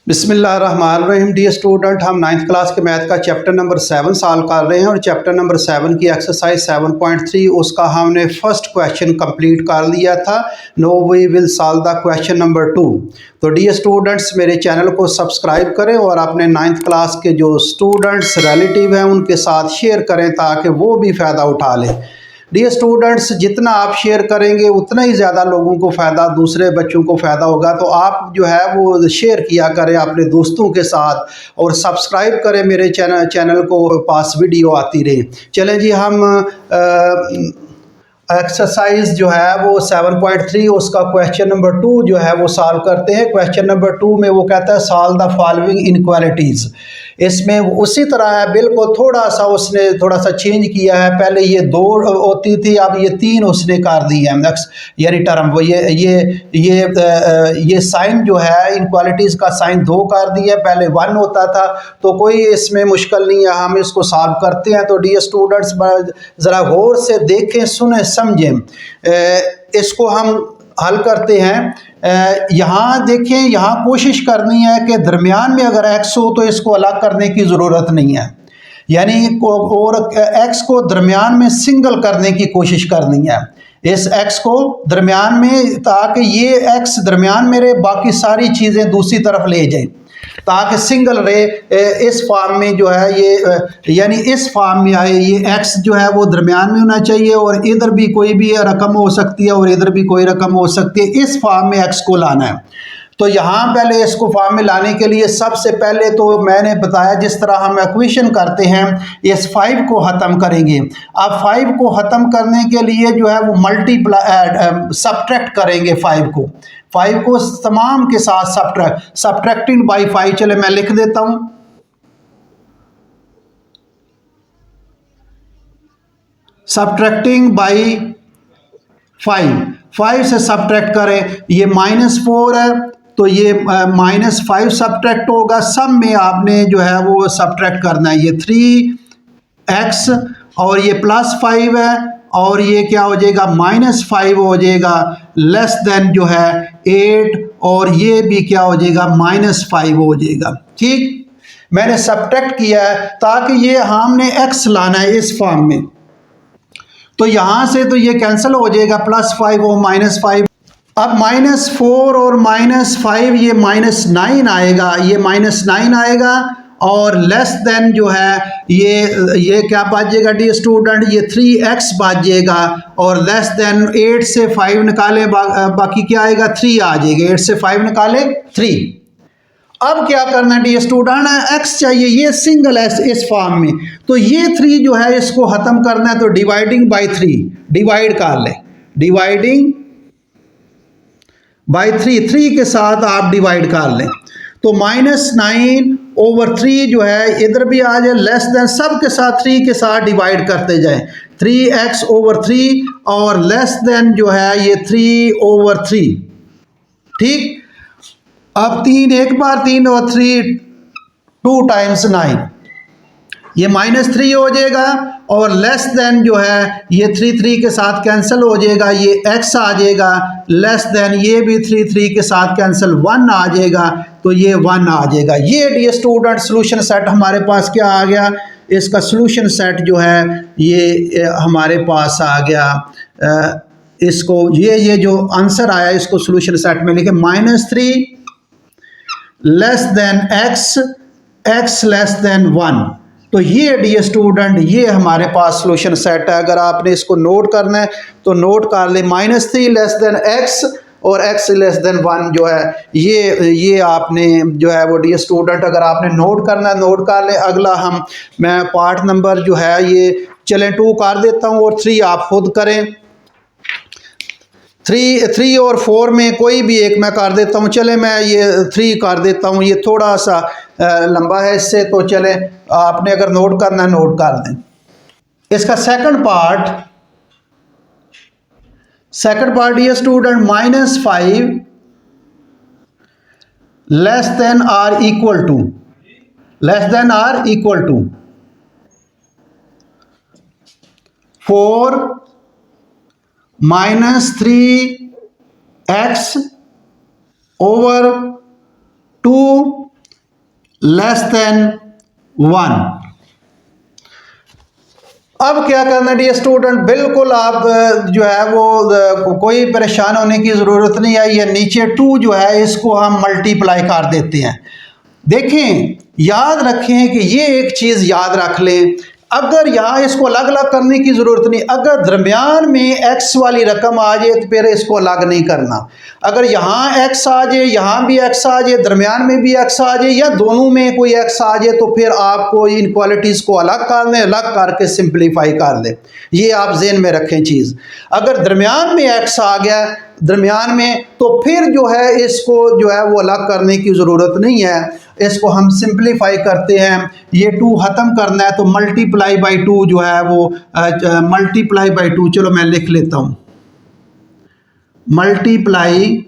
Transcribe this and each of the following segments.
बिस्मिल्लाहिर्रहमानिर्रहीम। Dear student, हम ninth class के मैथ का चैप्टर नंबर 7 सॉल्व कर रहे हैं और चैप्टर नंबर 7 की एक्सरसाइज 7.3 उसका हमने फर्स्ट क्वेश्चन कंप्लीट कर लिया था। Now we will solve the question number 2। तो डियर स्टूडेंट्स, मेरे चैनल को सब्सक्राइब करें और अपने नाइन्थ क्लास के जो स्टूडेंट्स रिलेटिव हैं उनके साथ शेयर करें ताकि वो भी फ़ायदा उठा लें। डियर स्टूडेंट्स, जितना आप शेयर करेंगे उतना ही ज़्यादा लोगों को फ़ायदा, दूसरे बच्चों को फ़ायदा होगा। तो आप जो है वो शेयर किया करें अपने दोस्तों के साथ और सब्सक्राइब करें मेरे चैनल को, पास वीडियो आती रहे। चलें जी, हम एक्सरसाइज जो है वो 7.3 उसका क्वेश्चन नंबर 2 जो है वो सॉल्व करते हैं। क्वेश्चन नंबर 2 में वो कहता है सॉल्व द फॉलोइंग इनक्वालिटीज़। इसमें उसी तरह है बिल्कुल, थोड़ा सा उसने थोड़ा सा चेंज किया है। पहले ये 2 होती थी, अब ये 3 उसने कर दी है नेक्स्ट, यानी टर्म वो ये साइन जो है इनक्वालिटीज़ का साइन 2 कर दिया है, पहले 1 होता था। तो कोई इसमें मुश्किल नहीं है, हम इसको सॉल्व करते हैं। तो डियर स्टूडेंट्स, ज़रा गौर से देखें, सुने, समझें। इसको हम हल करते हैं। यहाँ देखें, यहाँ कोशिश करनी है कि दरमियान में अगर x हो तो इसको अलग करने की ज़रूरत नहीं है, यानी और x को दरमियान में सिंगल करने की कोशिश करनी है, इस x को दरमियान में, ताकि ये x दरमियान में रहे, बाकी सारी चीज़ें दूसरी तरफ ले जाए ताकि सिंगल रहे। इस फॉर्म में जो है ये, यानी इस फॉर्म में आए, ये x जो है वो दरमियान में होना चाहिए और इधर भी कोई भी रकम हो सकती है और इधर भी कोई रकम हो सकती है। इस फॉर्म में x को लाना है। तो यहाँ पहले इसको फॉर्म में लाने के लिए सबसे पहले तो मैंने बताया जिस तरह हम इक्वेशन करते हैं, इस 5 को ख़त्म करेंगे। अब 5 को ख़त्म करने के लिए जो है वो सब्ट्रैक्ट करेंगे 5 को तमाम के साथ सब्ट्रैक्टिंग बाई 5। चले मैं लिख देता हूँ, सब्ट्रैक्टिंग बाई 5 से सब्ट्रैक्ट करें, ये -4 है तो ये -5 सब्ट्रैक्ट होगा। सब में आपने जो है वो सब्ट्रैक्ट करना है, ये 3x और ये +5 है और ये क्या हो जाएगा, -5 हो जाएगा, लेस देन जो है 8 और ये भी क्या हो जाएगा, -5 हो जाएगा। ठीक, मैंने सब्ट्रैक्ट किया है ताकि ये हमने x लाना है इस फॉर्म में। तो यहाँ से तो ये कैंसिल हो जाएगा, +5 और -5। अब -4 और -5 ये -9 आएगा, ये -9 आएगा और लेस देन जो है ये क्या बाजेगा डियर स्टूडेंट, ये 3x बाजेगा और लेस देन 8 से 5 निकाले, बाकी क्या आएगा, 3 आ जाएगा। 8 से 5 निकाले 3। अब क्या करना है डियर स्टूडेंट, x चाहिए, ये सिंगल है इस फॉर्म में, तो ये 3 जो है इसको ख़त्म करना है। तो डिवाइडिंग बाई 3 डिवाइड कर लें, डिवाइडिंग बाई 3 के साथ आप डिवाइड कर लें। तो -9/3 जो है इधर भी आ जाए, लेस देन सब के साथ 3 के साथ डिवाइड करते जाएं, 3x/3 और लेस देन जो है ये 3/3। ठीक, अब 3 एक बार, 3 और 3 2 टाइम्स 9, ये -3 हो जाएगा और लेस देन जो है ये 3 के साथ कैंसिल हो जाएगा, ये x आ जाएगा, लेस देन ये भी 3 के साथ कैंसिल, 1 आ जाएगा, तो ये 1 आ जाएगा। ये डियर स्टूडेंट सोल्यूशन सेट हमारे पास क्या आ गया, इसका सोल्यूशन सेट जो है ये हमारे पास आ गया। इसको ये जो आंसर आया इसको सोल्यूशन सेट में लिखे, -3 less then x less than 1। तो ये डियर स्टूडेंट ये हमारे पास सॉल्यूशन सेट है। अगर आपने इसको नोट करना है तो नोट कर ले, -3 लेस देन x और x लेस देन 1 जो है ये आपने जो है वो डियर स्टूडेंट अगर आपने नोट करना है नोट कर ले। अगला मैं पार्ट नंबर जो है ये चलें 2 कर देता हूँ और 3 आप खुद करें। 3 और 4 में कोई भी एक मैं कर देता हूँ। चले मैं ये 3 कर देता हूँ, ये थोड़ा सा लंबा है इससे, तो चले आपने अगर नोट करना है नोट कर दें। इसका सेकंड पार्ट ये student -5 less than or equal to 4 -3x/2 less than 1। अब क्या करना डियर स्टूडेंट, बिल्कुल आप जो है वो कोई परेशान होने की ज़रूरत नहीं है। ये नीचे 2 जो है इसको हम मल्टीप्लाई कर देते हैं। देखें, याद रखें कि ये एक चीज़ याद रख लें, अगर यहाँ इसको अलग अलग करने की ज़रूरत नहीं। अगर दरमियान में x वाली रकम आ जाए तो फिर इसको अलग नहीं करना। अगर यहाँ x आ जाए, यहाँ भी x आ जाए, दरमियान में भी x आ जाए, या दोनों में कोई x आ जाए, तो फिर आपको इन क्वालिटीज़ को अलग कर लें, अलग करके सिंप्लीफाई कर लें। ये आप ज़हन में रखें चीज़। अगर दरमियान में x आ गया दरमियान में, तो फिर जो है इसको जो है वो अलग करने की ज़रूरत नहीं है। इसको हम सिंप्लीफाई करते हैं। ये 2 ख़त्म करना है तो मल्टीप्लाई बाई 2 जो है वो मल्टीप्लाई बाई 2, चलो मैं लिख लेता हूँ, मल्टीप्लाई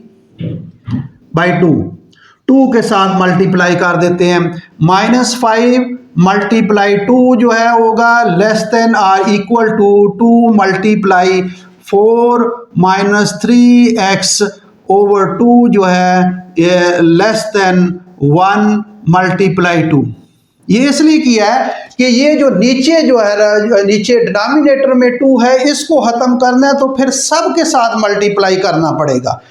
बाई 2 के साथ मल्टीप्लाई कर देते हैं। -5 मल्टीप्लाई 2 जो है होगा less than or equal to 2 multiply 4 -3x over 2 जो है लेस देन 1 मल्टीप्लाई 2। ये इसलिए किया है कि ये जो नीचे जो है नीचे डिनोमिनेटर में 2 है, इसको ख़त्म करना है तो फिर सब के साथ मल्टीप्लाई करना पड़ेगा।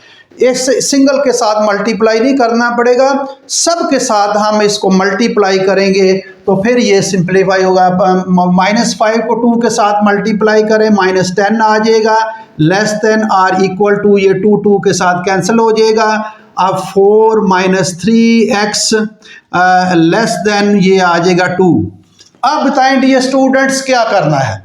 इस सिंगल के साथ मल्टीप्लाई नहीं करना पड़ेगा, सब के साथ हम इसको मल्टीप्लाई करेंगे तो फिर ये सिंप्लीफाई होगा। -5 को 2 के साथ मल्टीप्लाई करें, -10 आ जाएगा, less than or equal to, ये 2 के साथ कैंसिल हो जाएगा। अब 4 -3x लेस देन ये आ जाएगा 2। अब बताएं डियर स्टूडेंट्स क्या करना है।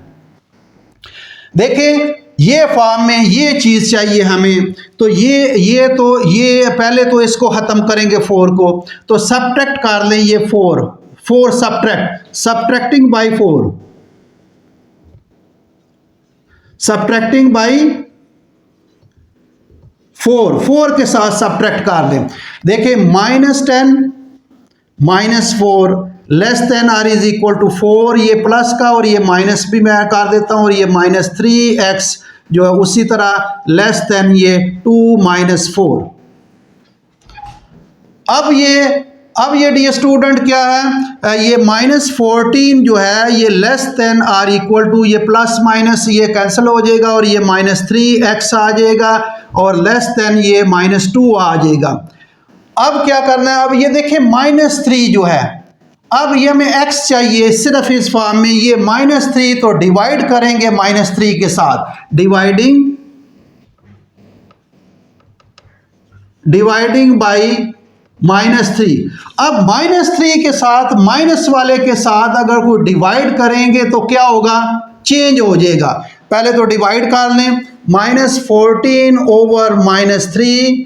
देखें, ये फॉर्म में ये चीज़ चाहिए हमें, तो ये पहले तो इसको ख़त्म करेंगे 4 को, तो सब्ट्रैक्ट कर लें ये 4 सब्ट्रैक्टिंग बाई 4 के साथ सब्ट्रैक्ट कर लें। देखिए -10 -4 less than or is equal to 4, ये प्लस का और ये माइनस भी मैं कर देता हूँ, और ये -3x जो है उसी तरह लेस देन ये 2 -4। अब ये डियर स्टूडेंट क्या है, ये -14 जो है ये less than or equal to, ये प्लस माइनस ये कैंसिल हो जाएगा और ये -3x आ जाएगा और लेस देन ये -2 आ जाएगा। अब क्या करना है, अब ये देखें -3 जो है, अब ये हमें x चाहिए सिर्फ इस फॉर्म में, ये -3 तो डिवाइड करेंगे -3 के साथ, डिवाइडिंग बाई -3। अब -3 के साथ माइनस वाले के साथ अगर कोई डिवाइड करेंगे तो क्या होगा, चेंज हो जाएगा। पहले तो डिवाइड कर लें, -14 over -3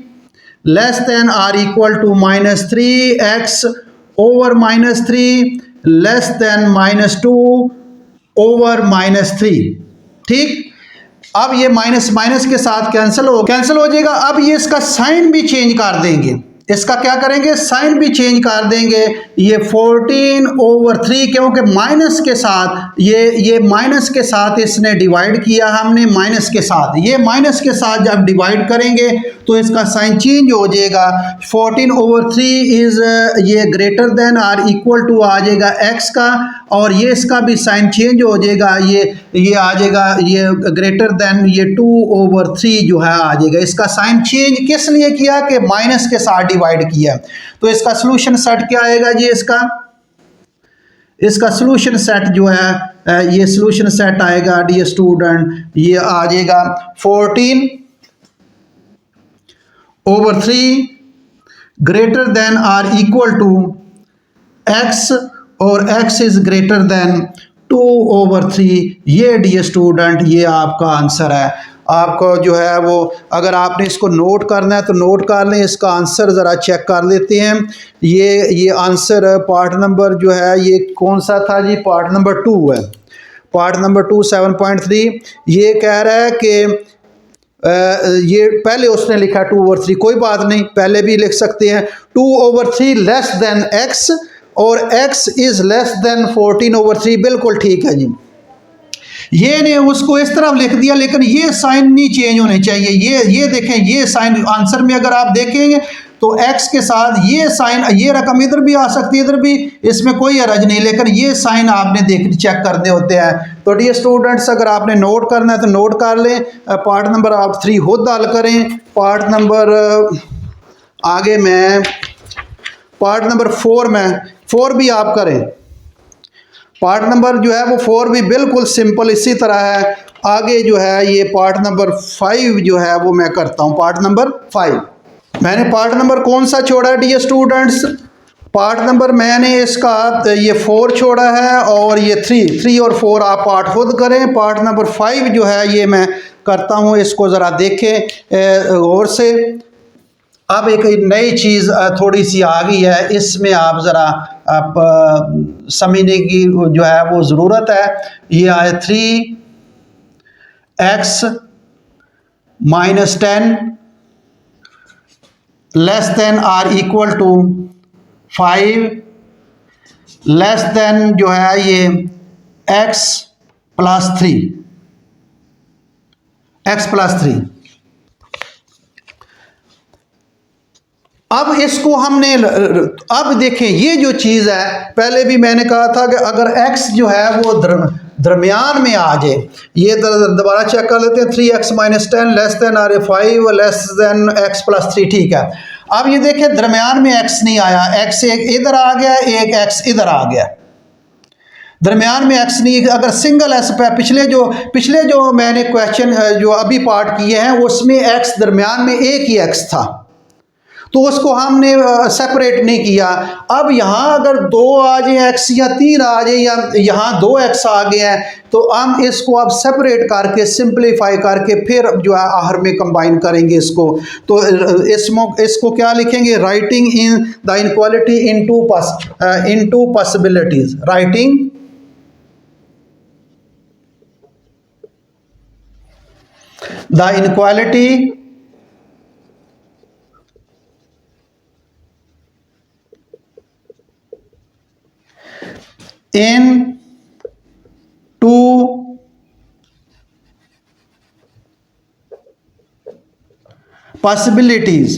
less than or equal to -3x over -3 less than -2 over -3। ठीक, अब ये माइनस माइनस के साथ कैंसिल हो जाएगा। अब ये इसका साइन भी चेंज कर देंगे, इसका क्या करेंगे, साइन भी चेंज कर देंगे। ये 14 ओवर 3, क्योंकि माइनस के साथ ये माइनस के साथ इसने डिवाइड किया हमने, माइनस के साथ, ये माइनस के साथ जब डिवाइड करेंगे तो इसका साइन चेंज हो जाएगा। 14 ओवर 3 इज़ ये greater than or equal to आ जाएगा x का, और ये इसका भी साइन चेंज हो जाएगा, ये आ जाएगा, ये ग्रेटर देन ये 2 ओवर 3 जो है आ जाएगा। इसका साइन चेंज किस लिए किया कि माइनस के साथ डिवाइड किया। तो इसका सॉल्यूशन सेट क्या आएगा जी, इसका सॉल्यूशन सेट जो है ये सॉल्यूशन सेट आएगा डियर स्टूडेंट, ये आ जाएगा 14 over 3 greater than or equal to x और x is greater than 2 over 3। ये डियर स्टूडेंट ये आपका आंसर है। आपको जो है वो अगर आपने इसको नोट करना है तो नोट कर लें, इसका आंसर ज़रा चेक कर लेते हैं। ये आंसर पार्ट नंबर जो है ये कौन सा था जी, पार्ट नंबर 2 है। पार्ट नंबर 2 7.3 ये कह रहा है कि ये पहले उसने लिखा 2 ओवर 3, कोई बात नहीं, पहले भी लिख सकते हैं। 2 ओवर 3 लेस देन x और x is less then 14 over 3, बिल्कुल ठीक है जी। ये ने उसको इस तरफ लिख दिया, लेकिन ये साइन नहीं चेंज होने चाहिए। ये देखें, ये साइन आंसर में अगर आप देखेंगे तो x के साथ ये साइन, ये रकम इधर भी आ सकती है इधर भी, इसमें कोई हरज नहीं, लेकिन ये साइन आपने चेक करने होते हैं। तो डियर स्टूडेंट्स, अगर आपने नोट करना है तो नोट कर लें। पार्ट नंबर आप 3 खुद हल करें। पार्ट नंबर आगे मैं पार्ट नंबर 4 में 4 भी आप करें। पार्ट नंबर जो है वो 4 भी बिल्कुल सिंपल इसी तरह है। आगे जो है ये पार्ट नंबर 5 जो है वो मैं करता हूँ। पार्ट नंबर 5 मैंने पार्ट नंबर कौन सा छोड़ा है डियर स्टूडेंट्स? पार्ट नंबर मैंने इसका ये 4 छोड़ा है और ये 3 और 4 आप पार्ट खुद करें। पार्ट नंबर 5 जो है ये मैं करता हूँ, इसको ज़रा देखें गौर से। अब एक नई चीज़ थोड़ी सी आ गई है, इसमें आप ज़रा आप समझने की जो है वो ज़रूरत है। ये आए 3x - 10 less than or equal to 5 less than जो है ये x + 3। अब इसको हमने अब देखें, ये जो चीज़ है पहले भी मैंने कहा था कि अगर x जो है वो दरमियान में आ जाए, ये दोबारा चेक कर लेते हैं। 3x - 10 less than or 5 less then x + 3, ठीक है। अब ये देखें दरमियान में x नहीं आया, x एक इधर आ गया, एक x इधर आ गया, दरमियान में x नहीं। अगर सिंगल s पे पिछले जो मैंने क्वेश्चन जो अभी पार्ट किए हैं उसमें x दरमियान में एक ही x था, तो उसको हमने सेपरेट नहीं किया। अब यहाँ अगर 2 आ जाए x या 3 आ जाए या यहाँ 2x आ गया है, तो हम इसको अब सेपरेट करके सिंप्लीफाई करके फिर जो है आखिर में कंबाइन करेंगे इसको। तो इसको क्या लिखेंगे? Writing in the inequality into possibilities. Writing the inequality in two possibilities।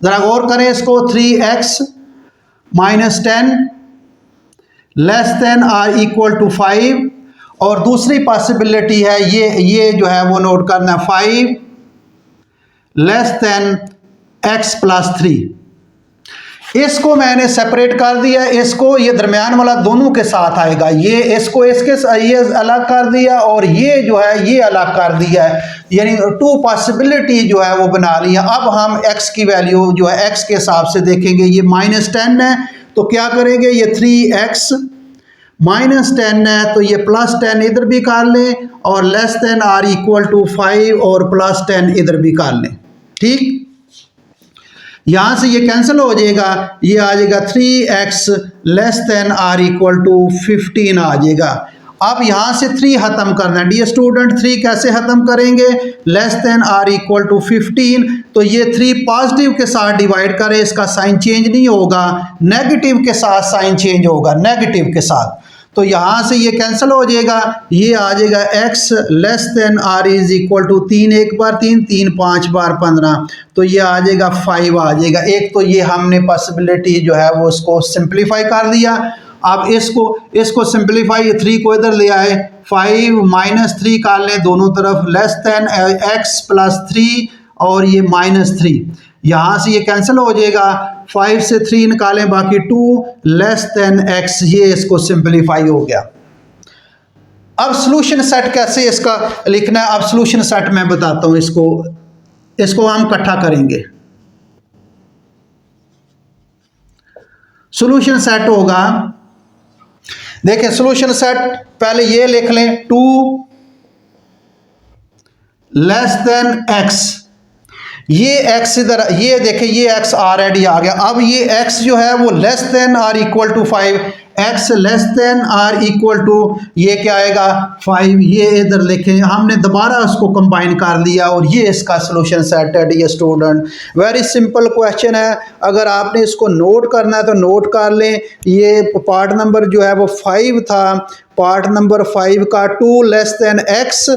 जरा गौर करें इसको, 3x - 10 less than or equal to 5, और दूसरी पॉसिबिलिटी है ये जो है वो नोट करना, 5 लेस देन x + 3। इसको मैंने सेपरेट कर दिया, इसको ये दरमियान वाला दोनों के साथ आएगा, ये इसको ये अलग कर दिया और ये जो है ये अलग कर दिया है, यानी 2 पॉसिबिलिटी जो है वो बना लिया। अब हम x की वैल्यू जो है x के हिसाब से देखेंगे। ये -10 है तो क्या करेंगे, ये 3x - 10 है तो ये +10 इधर भी कर लें और less than or equal to 5 और +10 इधर भी कर लें, ठीक। यहाँ से ये कैंसिल हो जाएगा, ये आ जाएगा 3x less than or equal to 15 आ जाएगा। अब यहाँ से 3 ख़त्म करना है डियर स्टूडेंट। 3 कैसे ख़त्म करेंगे? Less than or equal to 15, तो ये 3 पॉजिटिव के साथ डिवाइड करें, इसका साइन चेंज नहीं होगा, नेगेटिव के साथ साइन चेंज होगा, नेगेटिव के साथ। तो यहाँ से ये कैंसिल हो जाएगा, ये आ जाएगा x less than or is equal to 3 एक बार 3 5 बार 15, तो ये आ जाएगा 5 आ जाएगा। एक तो ये हमने पॉसिबिलिटी जो है वो उसको सिंप्लीफाई कर दिया। अब इसको सिंप्लीफाई, 3 को इधर ले आए, 5 - 3 कर लें दोनों तरफ, लेस देन x + 3 और ये -3, यहाँ से ये कैंसिल हो जाएगा। 5 से 3 निकालें, बाकी 2 लेस देन x, ये इसको सिंप्लीफाई हो गया। अब सॉल्यूशन सेट कैसे इसका लिखना है, अब सॉल्यूशन सेट मैं बताता हूँ। इसको हम इकट्ठा करेंगे। सॉल्यूशन सेट होगा, देखिए सॉल्यूशन सेट पहले ये लिख लें, 2 लेस देन x, ये x इधर, ये देखिए ये x ऑलरेडी आ गया। अब ये x जो है वो less than or equal to 5, x less than or equal to ये क्या आएगा 5, ये इधर लिखें, हमने दोबारा उसको कंबाइन कर लिया और ये इसका सोल्यूशन सेट है dear student. Very simple question है, अगर आपने इसको नोट करना है तो नोट कर लें। ये पार्ट नंबर जो है वो 5 था, पार्ट नंबर 5 का 2 less then x,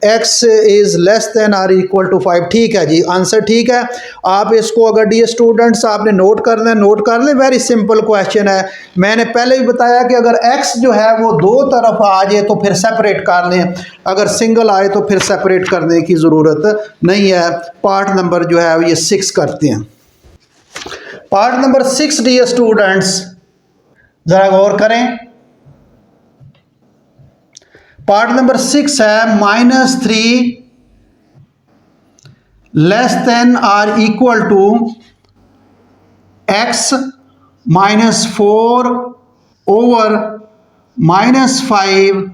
x is less than or equal to 5। ठीक है जी, आंसर ठीक है। आप इसको अगर डियर स्टूडेंट्स आपने नोट करना है नोट कर लें, वेरी सिंपल क्वेश्चन है। मैंने पहले भी बताया कि अगर x जो है वो दो तरफ आ जाए तो फिर सेपरेट कर लें, अगर सिंगल आए तो फिर सेपरेट करने की ज़रूरत नहीं है। पार्ट नंबर जो है ये 6 करते हैं। पार्ट नंबर 6 डियर स्टूडेंट्स ज़रा गौर करें, पार्ट नंबर 6 है -3 less than or equal to x -4 over -5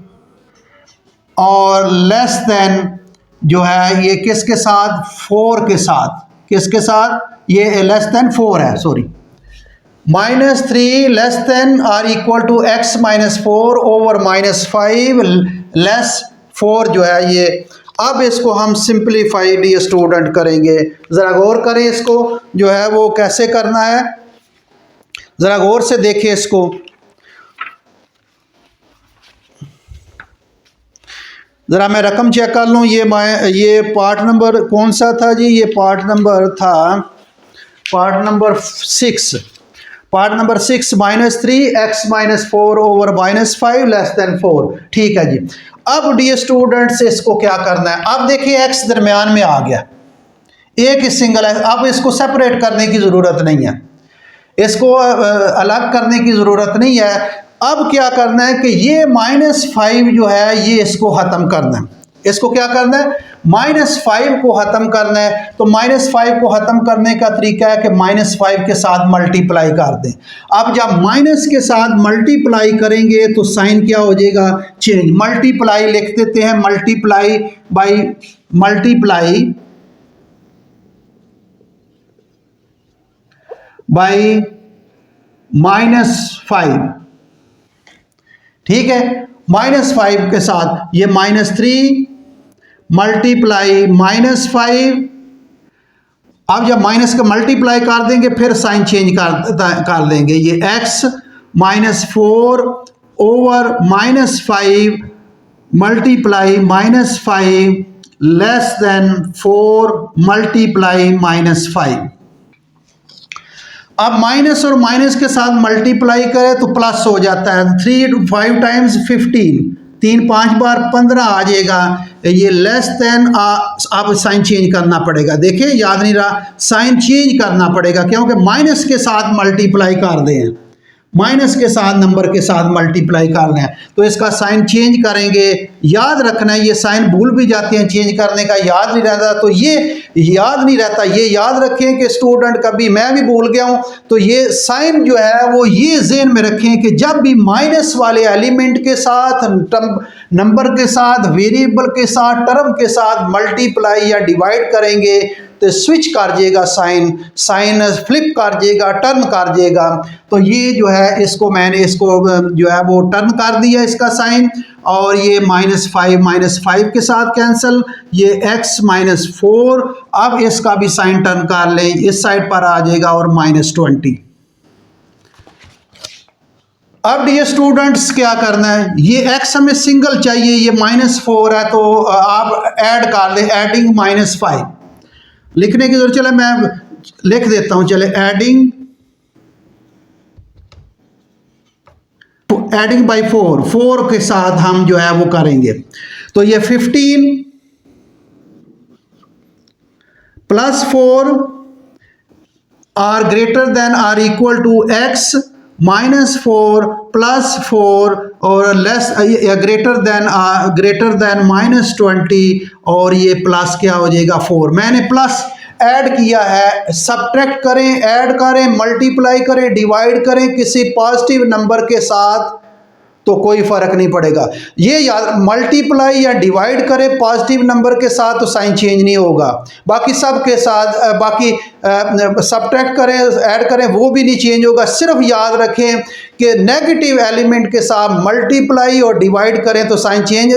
और लेस देन जो है ये किसके साथ 4 के साथ, किसके साथ, ये लेस देन 4 है, sorry, -3 less than or equal to x -4 over -5 less 4 जो है ये। अब इसको हम सिंप्लीफाई डियर स्टूडेंट करेंगे, ज़रा गौर करें इसको जो है वो कैसे करना है, ज़रा गौर से देखें इसको। ज़रा मैं रकम चेक कर लूँ, ये पार्ट नंबर कौन सा था जी, ये पार्ट नंबर था part number 6, part number 6 -3 x -4 over -5 less than 4। ठीक है जी। अब डियर स्टूडेंट्स इसको क्या करना है, अब देखिए x दरमियान में आ गया, एक ही सिंगल है, अब इसको सेपरेट करने की ज़रूरत नहीं है, इसको अलग करने की ज़रूरत नहीं है। अब क्या करना है कि ये -5 जो है ये इसको ख़त्म करना है, इसको क्या करना है, -5 को ख़त्म करना है। तो -5 को ख़त्म करने का तरीका है कि -5 के साथ मल्टीप्लाई कर दें। अब जब माइनस के साथ मल्टीप्लाई करेंगे तो साइन क्या हो जाएगा, चेंज। मल्टीप्लाई लिख देते हैं, मल्टीप्लाई बाई -5, ठीक है, -5 के साथ ये -3 मल्टीप्लाई -5। अब जब माइनस का मल्टीप्लाई कर देंगे फिर साइन चेंज कर देंगे, ये x -4 over -5 multiply -5 less than 4 multiply -5। अब माइनस और माइनस के साथ मल्टीप्लाई करें तो प्लस हो जाता है, 3 5 टाइम्स 15, 3 5 बार 15 आ जाएगा, ये लेस देन। अब साइन चेंज करना पड़ेगा, देखिए याद नहीं रहा, साइन चेंज करना पड़ेगा क्योंकि माइनस के साथ मल्टीप्लाई कर रहे हैं, माइनस के साथ नंबर के साथ मल्टीप्लाई कर रहे हैं, तो इसका साइन चेंज करेंगे। याद रखना है, ये साइन भूल भी जाते हैं चेंज करने का, याद नहीं रहता, तो ये याद नहीं रहता, ये याद रखें कि स्टूडेंट, कभी मैं भी भूल गया हूँ, तो ये साइन जो है वो ये ज़हन में रखें कि जब भी माइनस वाले एलिमेंट के साथ, नंबर के साथ, वेरिएबल के साथ, टर्म के साथ मल्टीप्लाई या डिवाइड करेंगे तो स्विच कर जाएगा, साइन फ्लिप कर जाएगा, टर्न कर जाएगा। तो ये जो है इसको मैंने इसको जो है वो टर्न कर दिया इसका साइन, और ये -5 के साथ कैंसिल, ये x -4, अब इसका भी साइन टर्न कर लें, इस साइड पर आ जाएगा और -20। अब डियर स्टूडेंट्स क्या करना है, ये x हमें सिंगल चाहिए, ये -4 है तो आप ऐड कर ले, एडिंग -5 लिखने की जरूरत, चले मैं लिख देता हूं, चले एडिंग बाई 4 के साथ हम जो है वो करेंगे, तो ये 15 + 4 or greater than or equal to x -4 + 4 और लेस ग्रेटर देन -20, और ये प्लस क्या हो जाएगा 4। मैंने प्लस ऐड किया है, सब्ट्रैक्ट करें, ऐड करें, मल्टीप्लाई करें, डिवाइड करें किसी पॉजिटिव नंबर के साथ, तो कोई फ़र्क नहीं पड़ेगा। ये याद, मल्टीप्लाई या डिवाइड करें पॉजिटिव नंबर के साथ तो साइन चेंज नहीं होगा, बाकी सब के साथ बाकी सब्ट्रैक्ट करें ऐड करें वो भी नहीं चेंज होगा। सिर्फ याद रखें कि नेगेटिव एलिमेंट के साथ मल्टीप्लाई और डिवाइड करें तो साइन चेंज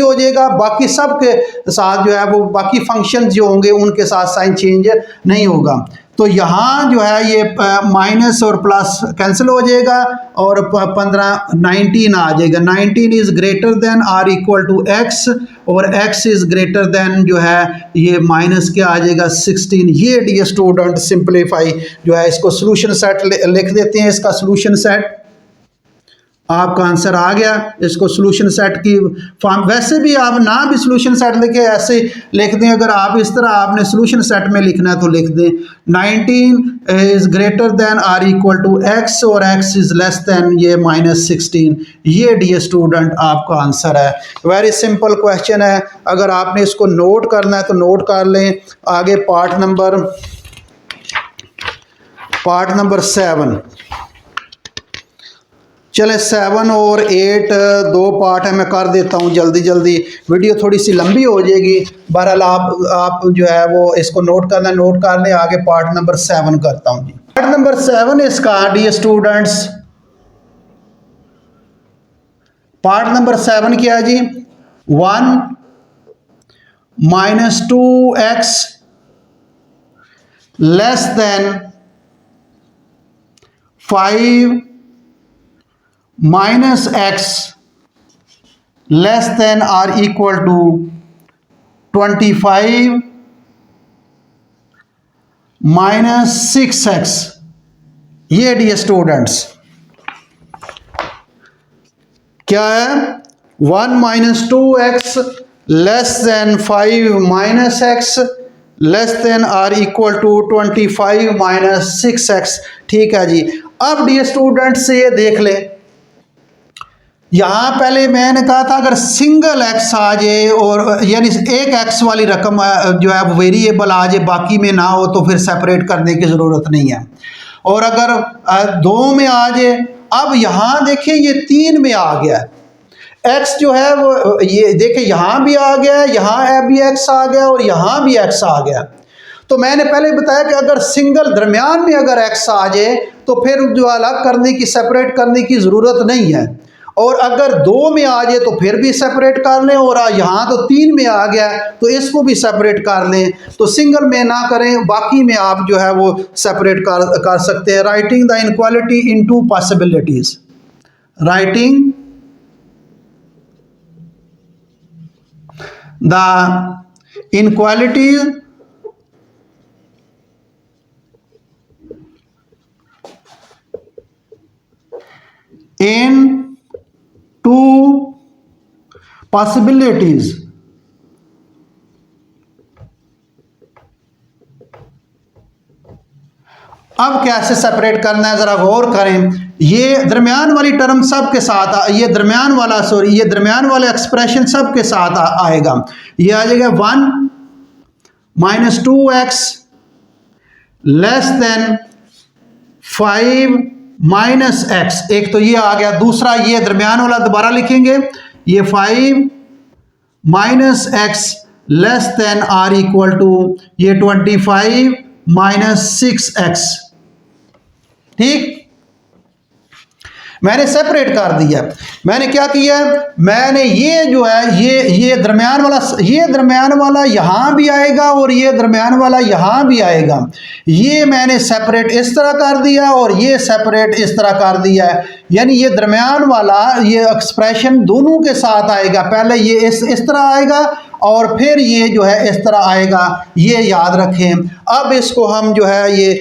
हो जाएगा, बाकी सब के साथ जो है वो बाकी फंक्शन जो होंगे उनके साथ साइन चेंज नहीं होगा। तो यहाँ जो है ये माइनस और प्लस कैंसिल हो जाएगा और 19 आ जाएगा। 19 is greater than or equal to X और x इज़ ग्रेटर देन जो है ये माइनस क्या आ जाएगा 16। ये डियर स्टूडेंट सिंप्लीफाई जो है इसको सोल्यूशन सेट लिख देते हैं। इसका सोल्यूशन सेट आपका आंसर आ गया। इसको सोल्यूशन सेट की फॉर्म, वैसे भी आप ना भी सोल्यूशन सेट लिखे ऐसे लिख दें, अगर आप इस तरह आपने सोल्यूशन सेट में लिखना है तो लिख दें 19 is greater than or equal to X और x इज़ लेस देन ये माइनस 16। ये डियर स्टूडेंट आपका आंसर है। वेरी सिंपल क्वेश्चन है। अगर आपने इसको नोट करना है तो नोट कर लें। आगे पार्ट नंबर 7। चले 7 और 8 दो पार्ट है, मैं कर देता हूँ जल्दी जल्दी, वीडियो थोड़ी सी लंबी हो जाएगी। बहरहाल आप जो है वो इसको नोट कर लें। आगे पार्ट नंबर 7 करता हूँ जी। पार्ट नंबर 7 इसका डियर स्टूडेंट्स, पार्ट नंबर 7 क्या है जी, 1 minus 2x less than 5 minus x less than or equal to 25 minus 6x। ये डियर स्टूडेंट्स क्या है, 1 minus 2x less than 5 minus x less than or equal to 25 minus 6x। ठीक है जी। अब dear students ये देख लें, यहाँ पहले मैंने कहा था अगर सिंगल x आ जाए और यानी एक x वाली रकम जो है वो वेरिएबल आ जाए बाकी में ना हो तो फिर सेपरेट करने की ज़रूरत नहीं है। और अगर 2 में आ जाए, अब यहाँ देखिए ये 3 में आ गया x जो है वो, ये देखिए यहाँ भी आ गया, यहाँ भी x आ गया और यहाँ भी x आ गया। तो मैंने पहले बताया कि अगर सिंगल दरमियान में अगर x आ जाए तो फिर जो अलग करने की सेपरेट करने की ज़रूरत नहीं है। और अगर 2 में आ जाए तो फिर भी सेपरेट कर लें, और यहाँ तो 3 में आ गया तो इसको भी सेपरेट कर लें। तो सिंगल में ना करें, बाकी में आप जो है वो सेपरेट कर सकते हैं। Writing the inequality in 2 possibilities, writing the inequality in 2 possibilities। अब कैसे सेपरेट करना है जरा गौर करें। ये दरमियान वाली टर्म सब के साथ ये दरमियान वाला एक्सप्रेशन सब के साथ आएगा। ये आ जाएगा 1 minus 2x less than 5 minus x। एक तो ये आ गया, दूसरा ये दरमियान वाला दोबारा लिखेंगे, ये 5 minus x less than or equal to ये 25 माइनस 6x। ठीक, मैंने सेपरेट कर दिया। मैंने क्या किया, मैंने ये जो है ये दरमियान वाला यहाँ भी आएगा और ये दरमियान वाला यहाँ भी आएगा। ये मैंने सेपरेट इस तरह कर दिया और ये सेपरेट इस तरह कर दिया है। यानी ये दरमियान वाला ये एक्सप्रेशन दोनों के साथ आएगा। पहले ये इस तरह आएगा और फिर ये जो है इस तरह आएगा, ये याद रखें। अब इसको हम जो है ये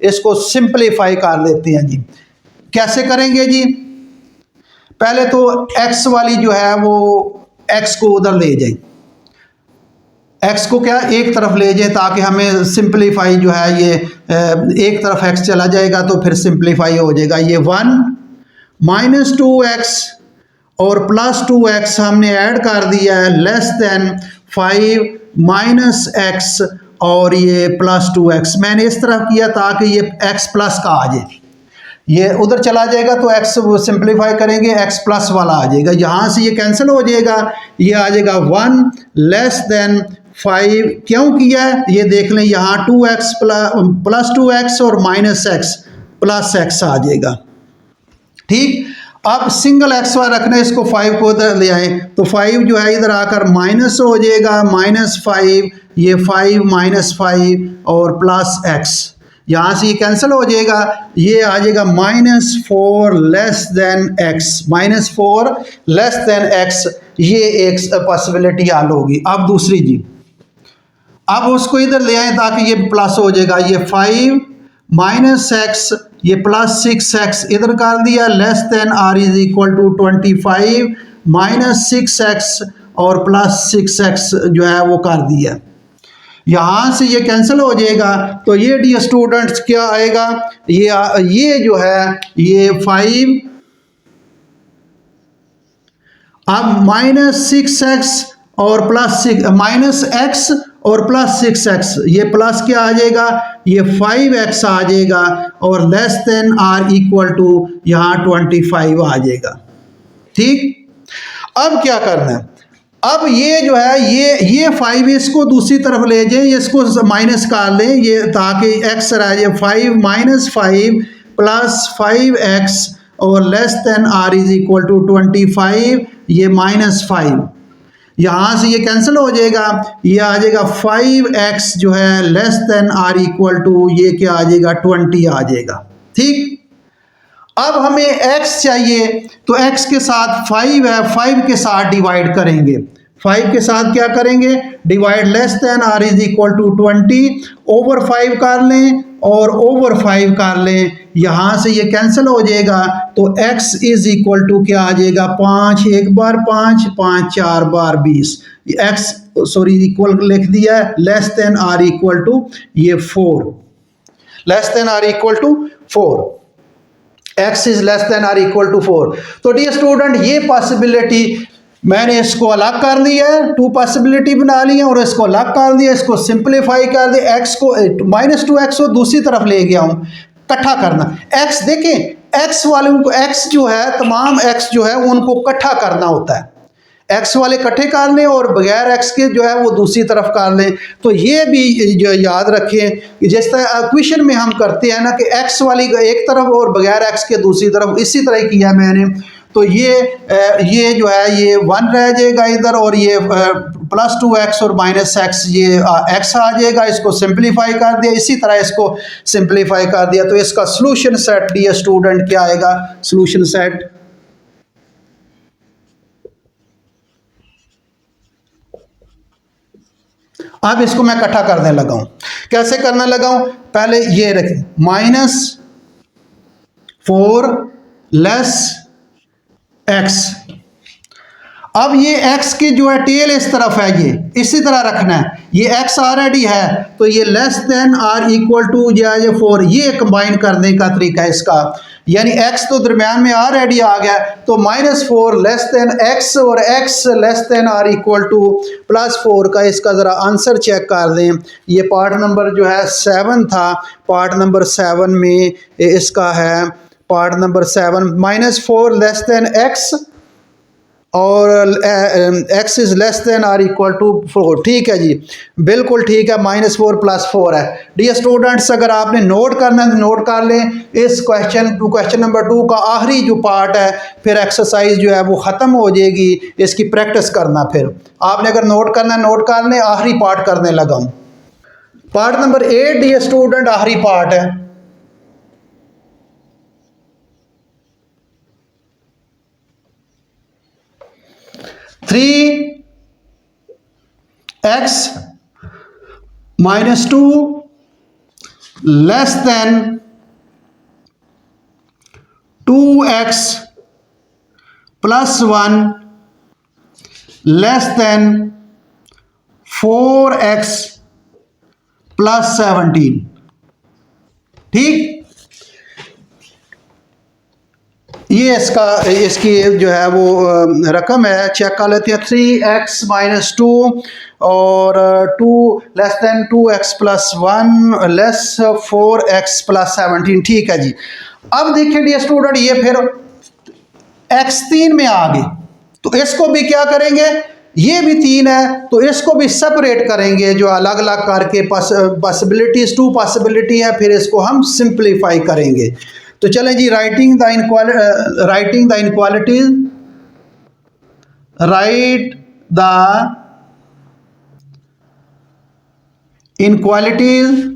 इसको सिंपलीफाई कर लेते हैं जी। कैसे करेंगे जी, पहले तो x वाली जो है वो x को उधर ले जाए, x को क्या एक तरफ ले जाए ताकि हमें सिंपलीफाई जो है ये एक तरफ x चला जाएगा तो फिर सिंपलीफाई हो जाएगा। ये 1 माइनस 2x और प्लस 2x हमने ऐड कर दिया है लेस देन 5 माइनस x और ये प्लस 2x। मैंने इस तरह किया ताकि ये x प्लस का आ जाए। ये उधर चला जाएगा तो x सिंप्लीफाई करेंगे x प्लस वाला आ जाएगा, यहाँ से ये कैंसिल हो जाएगा, ये आ जाएगा 1 लेस देन 5। क्यों किया है ये देख लें, यहाँ 2x प्लस 2x और माइनस x प्लस x आ जाएगा। ठीक, अब सिंगल एक्स वाई रखने, इसको 5 को इधर ले आए तो 5 जो है इधर आकर माइनस हो जाएगा, -5, ये 5 -5 और प्लस x, यहाँ से ये कैंसिल हो जाएगा, ये आ जाएगा -4 less than x, -4 less than x। ये एक पॉसिबिलिटी हल होगी। अब दूसरी जी, अब उसको इधर ले आए ताकि ये प्लस हो जाएगा, ये 5 -x, ये प्लस 6x इधर कर दिया, less than r is equal to 25 -6x और प्लस 6x जो है वो कर दिया। यहाँ से ये कैंसिल हो जाएगा, तो ये डियर स्टूडेंट्स क्या आएगा, ये जो है ये 5, अब -6x और प्लस -x और प्लस 6x, ये प्लस क्या आ जाएगा, ये 5x आ जाएगा और less than r equal to यहाँ 25 आ जाएगा। ठीक, अब क्या करना है, अब ये जो है ये 5 इसको दूसरी तरफ ले जाए, इसको माइनस कर लें, ये ताकि x रह जाए 5 -5 प्लस 5x और less than r is equal to 25, ये -5, यहाँ से ये कैंसिल हो जाएगा, ये आ जाएगा 5x जो है less than r equal to ये क्या आ जाएगा 20 आ जाएगा। ठीक, अब हमें x चाहिए तो x के साथ 5 है, 5 के साथ डिवाइड करेंगे, 5 के साथ क्या करेंगे divide, less than r is equal to 20, over 5 कर लें और ओवर 5 कर लें, यहाँ से ये कैंसिल हो जाएगा, तो x इज इक्वल टू क्या आ जाएगा 5 एक बार 5 5 4 बार 20, x सॉरी इक्वल लिख दिया है, less than r equal to ये 4, less than r equal to 4, x is less than r equal to 4। तो डियर स्टूडेंट ये पॉसिबिलिटी मैंने इसको अलग कर लिया है, 2 पॉसिबिलिटी बना ली है और इसको अलग कर दिया, इसको सिंप्लीफाई कर दिया, x को -2x को दूसरी तरफ ले गया हूँ, इकट्ठा करना x, देखें x वाले को x जो है तमाम x जो है उनको इकट्ठा करना होता है, x वाले इकट्ठे कर लें और बगैर x के जो है वो दूसरी तरफ कर लें। तो ये भी जो याद रखें कि जिस तरह इक्वेशन में हम करते हैं ना कि x वाली एक तरफ और बगैर x के दूसरी तरफ, इसी तरह किया मैंने, तो ये जो है ये 1 रह जाएगा इधर और ये प्लस 2x और -x ये x आ जाएगा, इसको सिंप्लीफाई कर दिया, इसी तरह इसको सिंप्लीफाई कर दिया। तो इसका सॉल्यूशन सेट डियर स्टूडेंट क्या आएगा, सॉल्यूशन सेट अब इसको मैं इकट्ठा करने लगा हूं, कैसे करने लगा हूं, पहले ये रखें -4 लेस x, अब ये x की जो है टेल इस तरफ है, ये इसी तरह रखना है, ये x ऑलरेडी है तो ये less than r equal to जो है ये 4, ये कंबाइन करने का तरीका है इसका, यानी x तो दरम्यान में ऑलरेडी आ गया, तो -4 लेस देन x और x less than r equal to +4 का इसका ज़रा आंसर चेक कर दें। ये पार्ट नंबर जो है 7 था, पार्ट नंबर 7 में इसका है, part number 7 -4 less than x और x is less than r equal to 4। ठीक है जी, बिल्कुल ठीक है, -4 + 4 है। डियर स्टूडेंट्स अगर आपने नोट करना है तो नोट कर लें, इस क्वेश्चन नंबर 2 का आखिरी जो पार्ट है फिर एक्सरसाइज जो है वो ख़त्म हो जाएगी, इसकी प्रैक्टिस करना, फिर आपने अगर नोट करना है नोट कर लें, आखिरी पार्ट करने लगा हूँ। पार्ट नंबर 8 डियर स्टूडेंट आखिरी पार्ट है, x -2 less then 2x + 1 less than 4x + 17। ठीक, ये इसकी जो है वो रकम है, चेक कर लेते हैं। 3x माइनस 2 और 2 less then 2x plus 1 less 4x plus 17। ठीक है जी। अब देखिए डियर स्टूडेंट, ये फिर x 3 में आ गई, तो इसको भी क्या करेंगे, ये भी 3 है तो इसको भी सेपरेट करेंगे, जो अलग अलग करके पॉसिबिलिटीज 2 पॉसिबिलिटी है, फिर इसको हम सिंप्लीफाई करेंगे। तो चलें जी, writing the inequalities, right the inequalities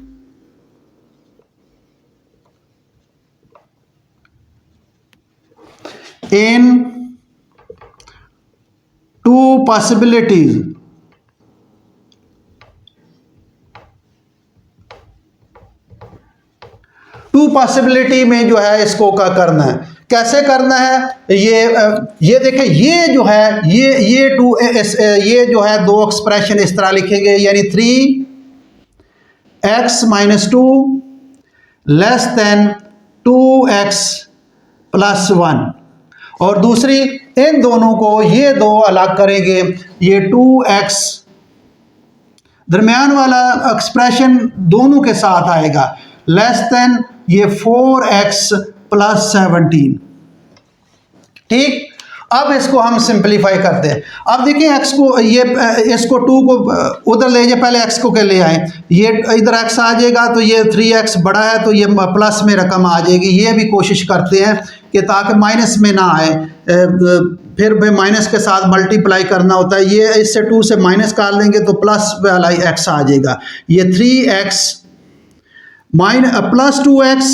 in 2 possibilities। Two possibility में जो है इसको क्या करना है, कैसे करना है, ये देखें, ये जो है ये जो है दो एक्सप्रेशन इस तरह लिखेंगे, यानी 3x minus 2 less then 2x plus 1, और दूसरी इन दोनों को ये दो अलग करेंगे, ये 2x दरमियान वाला एक्सप्रेशन दोनों के साथ आएगा, लेस देन ये 4x प्लस 17। ठीक, अब इसको हम सिंपलीफाई करते हैं। अब देखिए x को, ये इसको 2 को उधर ले जाए, पहले x को के ले आए, ये इधर x आ जाएगा तो ये 3x बड़ा है तो ये प्लस में रकम आ जाएगी। ये भी कोशिश करते हैं कि ताकि माइनस में ना आए, फिर भाई माइनस के साथ मल्टीप्लाई करना होता है, ये इससे 2 से माइनस कर लेंगे तो प्लस वाला x आ जाएगा। ये 3x plus 2x,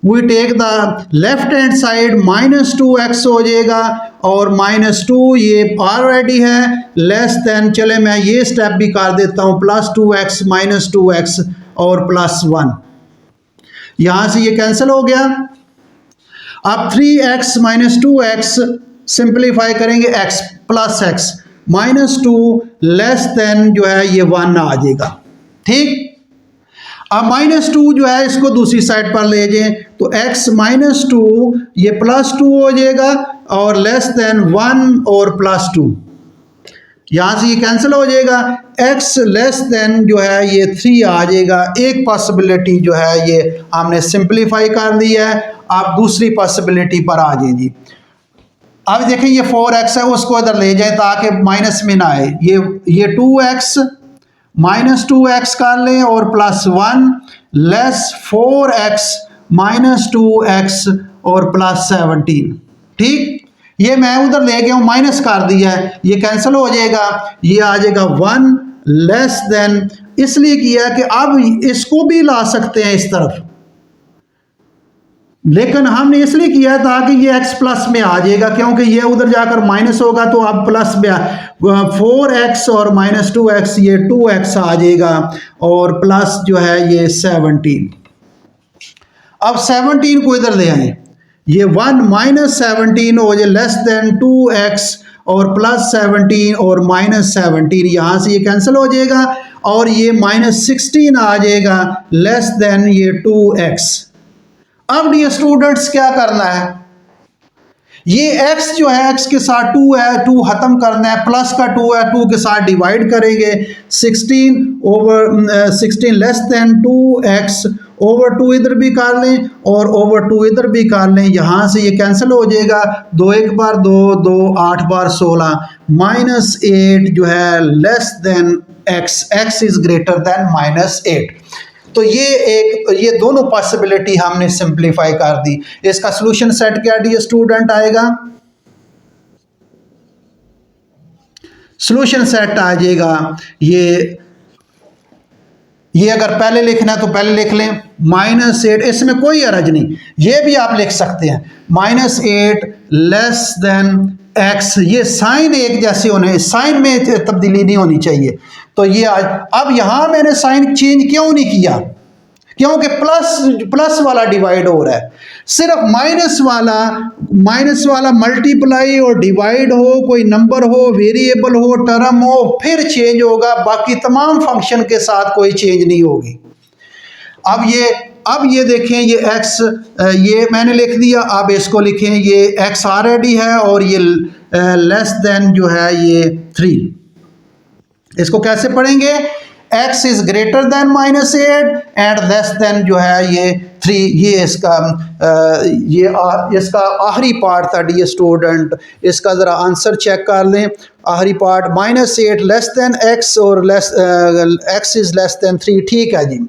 we take the left hand side, minus 2x हो जाएगा, और माइनस 2 ये ऑलरेडी है, लेस देन, चले मैं ये स्टेप भी कर देता हूँ, प्लस 2x माइनस 2x और प्लस 1, यहाँ से ये कैंसिल हो गया। अब 3x माइनस 2x सिंप्लीफाई करेंगे, x plus x minus 2 less than जो है ये 1 आ जाएगा। ठीक, अब माइनस 2 जो है इसको दूसरी साइड पर ले जाएं तो x माइनस 2 ये प्लस 2 हो जाएगा, और लेस देन 1 और प्लस 2, यहाँ से ये कैंसिल हो जाएगा, x लेस देन जो है ये 3 आ जाएगा। एक पॉसिबिलिटी जो है ये हमने सिंप्लीफाई कर दी है। आप दूसरी पॉसिबिलिटी पर आ जाए जी। अब देखें ये 4x है, उसको इधर ले जाए ताकि माइनस में ना आए, ये 2x माइनस 2x कर लें और plus 1 less 4x minus 2x और प्लस 17। ठीक, ये मैं उधर ले गया हूँ, माइनस कर दिया है, ये कैंसिल हो जाएगा, ये आ जाएगा 1 लेस देन, इसलिए किया कि अब इसको भी ला सकते हैं इस तरफ, लेकिन हमने इसलिए किया ताकि ये x प्लस में आ जाएगा, क्योंकि ये उधर जाकर माइनस होगा तो अब प्लस में 4x और माइनस 2x ये 2x आ जाएगा, और प्लस जो है ये 17। अब 17 को इधर ले आए, ये 1 माइनस 17 हो जाए, लेस देन 2x और प्लस 17 और माइनस 17, यहाँ से ये कैंसिल हो जाएगा, और ये माइनस 16 आ जाएगा, लेस देन ये 2x। अब डियर स्टूडेंट्स क्या करना है, ये x जो है x के साथ 2 है, 2 खत्म करना है, प्लस का 2 है, 2 के साथ डिवाइड करेंगे, 16 लेस देन 2x, ओवर 2 इधर भी कर लें और ओवर 2 इधर भी कर लें, यहाँ से ये कैंसिल हो जाएगा, 2 एक बार 2, 2 8 बार 16, माइनस 8 जो है less then x is greater then minus 8। तो ये दोनों पॉसिबिलिटी हमने सिंप्लीफाई कर दी। इसका सॉल्यूशन सेट क्या डी स्टूडेंट आएगा, सॉल्यूशन सेट आ जाएगा, ये अगर पहले लिखना है तो पहले लिख लें, -8, इसमें कोई हर्ज नहीं, ये भी आप लिख सकते हैं, -8 लेस देन x, ये साइन एक जैसे होने, साइन में तब्दीली नहीं होनी चाहिए। तो ये आज, अब यहां मैंने साइन चेंज क्यों नहीं किया, क्योंकि प्लस वाला डिवाइड हो रहा है, सिर्फ माइनस वाला मल्टीप्लाई और डिवाइड हो, कोई नंबर हो, वेरिएबल हो, टर्म हो, फिर चेंज होगा, बाकी तमाम फंक्शन के साथ कोई चेंज नहीं होगी। अब ये अब ये देखें ये x ये मैंने लिख दिया, अब इसको लिखें ये x ऑलरेडी है और ये लेस देन जो है ये 3। इसको कैसे पढ़ेंगे? x is greater then -8 and less than जो है ये 3। ये इसका इसका आखिरी पार्ट था डियर स्टूडेंट। इसका ज़रा आंसर चेक कर लें। आखिरी पार्ट -8 लेस देन x और x इज़ लेस देन 3। ठीक है जी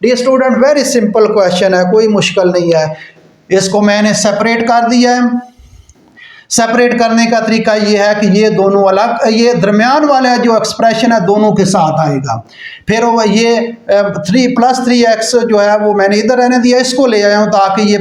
dear student, very simple question है, कोई मुश्किल नहीं है। इसको मैंने सेपरेट कर दिया है। सेपरेट करने का तरीका ये है कि ये दोनों अलग, ये दरमियान वाला जो एक्सप्रेशन है दोनों के साथ आएगा। फिर वो ये 3 + 3x जो है वो मैंने इधर रहने दिया, इसको ले आया हूँ ताकि ये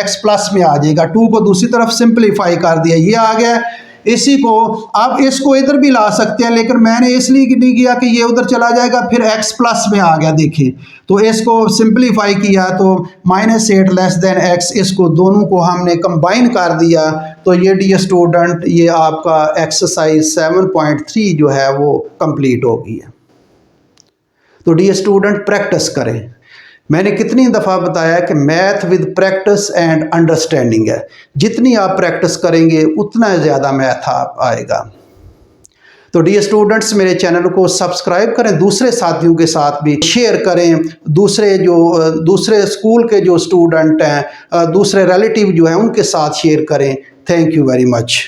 x प्लस में आ जाएगा। 2 को दूसरी तरफ सिंप्लीफाई कर दिया, ये आ गया। इसी को अब इसको इधर भी ला सकते हैं, लेकिन मैंने इसलिए नहीं किया कि ये उधर चला जाएगा, फिर x प्लस में आ गया। देखिए तो इसको सिंप्लीफाई किया तो -8 लेस देन x, इसको दोनों को हमने कंबाइन कर दिया। तो ये डियर स्टूडेंट ये आपका एक्सरसाइज 7.3 जो है वो कंप्लीट हो गई है। तो डियर स्टूडेंट प्रैक्टिस करें। मैंने कितनी दफ़ा बताया कि math with practice and understanding है। जितनी आप प्रैक्टिस करेंगे उतना ज़्यादा मैथ आप आएगा। तो डियर स्टूडेंट्स मेरे चैनल को सब्सक्राइब करें, दूसरे साथियों के साथ भी शेयर करें। दूसरे स्कूल के जो स्टूडेंट हैं, दूसरे रिलेटिव जो हैं उनके साथ शेयर करें। Thank you very much.